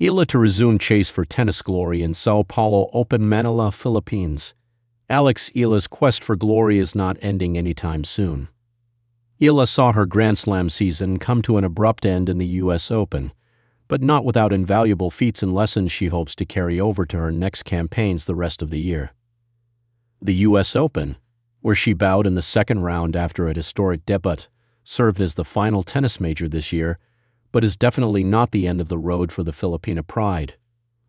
Eala to resume chase for tennis glory in Sao Paulo Open, Manila, Philippines. Eala's quest for glory is not ending anytime soon. Eala saw her Grand Slam season come to an abrupt end in the U.S. Open, but not without invaluable feats and lessons she hopes to carry over to her next campaigns the rest of the year. The U.S. Open, where she bowed in the second round after a historic debut, served as the final tennis major this year, but is definitely not the end of the road for the Filipina pride,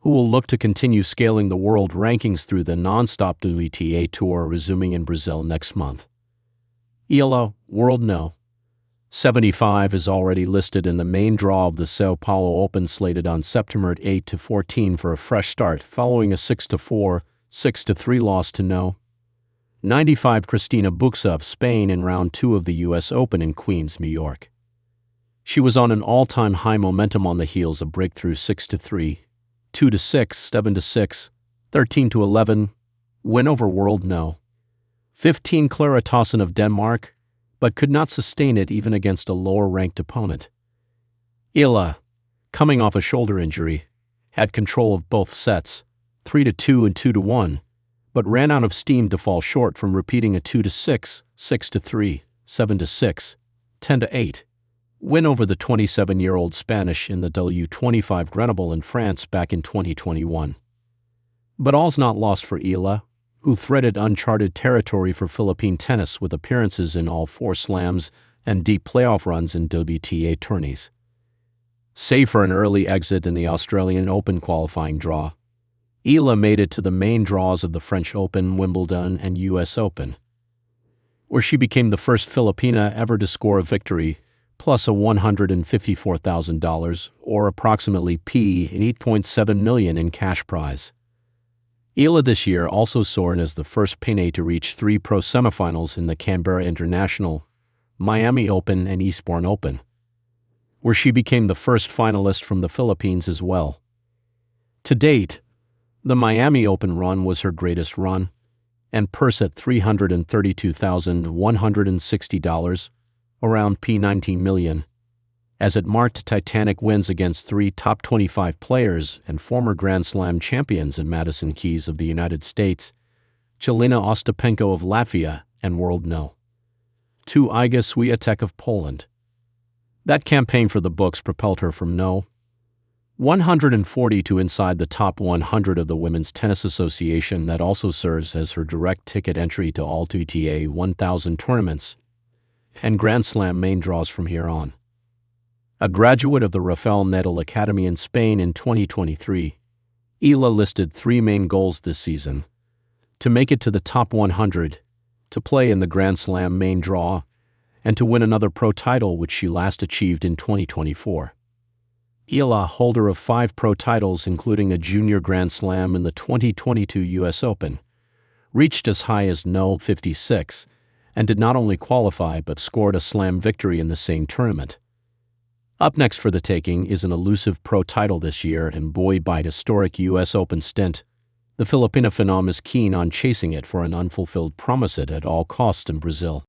who will look to continue scaling the world rankings through the non-stop WTA Tour resuming in Brazil next month. Eala, World No. 75 is already listed in the main draw of the Sao Paulo Open, slated on September 8 to 14 for a fresh start following a 6-4, 6-3 loss to No. 95 Cristina Buxa of Spain in round 2 of the U.S. Open in Queens, New York. She was on an all-time high momentum on the heels of breakthrough 6-3, 2-6, 7-6, 13-11, win over World No. 15 Clara Tauson of Denmark, but could not sustain it even against a lower-ranked opponent. Eala, coming off a shoulder injury, had control of both sets, 3-2 and 2-1, but ran out of steam to fall short from repeating a 2-6, 6-3, 7-6, 10-8. Win over the 27-year-old Spanish in the W25 Grenoble in France back in 2021. But all's not lost for Eala, who threaded uncharted territory for Philippine tennis with appearances in all 4 slams and deep playoff runs in WTA tourneys. Save for an early exit in the Australian Open qualifying draw, Eala made it to the main draws of the French Open, Wimbledon, and U.S. Open, where she became the first Filipina ever to score a victory, plus a $154,000, or approximately $8.7 million in cash prize. Eala this year also soared as the first Pinay to reach 3 pro semifinals in the Canberra International, Miami Open, and Eastbourne Open, where she became the first finalist from the Philippines as well. To date, the Miami Open run was her greatest run, and purse at $332,160, around $19 million, as it marked titanic wins against 3 top 25 players and former Grand Slam champions in Madison Keys of the United States, Jelena Ostapenko of Latvia, and World No. 2 Iga Swiatek of Poland. That campaign for the books propelled her from No. 140 to inside the top 100 of the Women's Tennis Association, that also serves as her direct ticket entry to all WTA 1000 tournaments and Grand Slam main draws from here on. A graduate of the Rafael Nadal Academy in Spain in 2023, Eala listed 3 main goals this season: to make it to the top 100, to play in the Grand Slam main draw, and to win another pro title, which she last achieved in 2024. Eala, holder of 5 pro titles including a junior Grand Slam in the 2022 U.S. Open, reached as high as No. 56, and did not only qualify but scored a slam victory in the same tournament. Up next for the taking is an elusive pro title this year, and buoyed by a historic U.S. Open stint, the Filipina phenom is keen on chasing it for an unfulfilled promise at all costs in Brazil.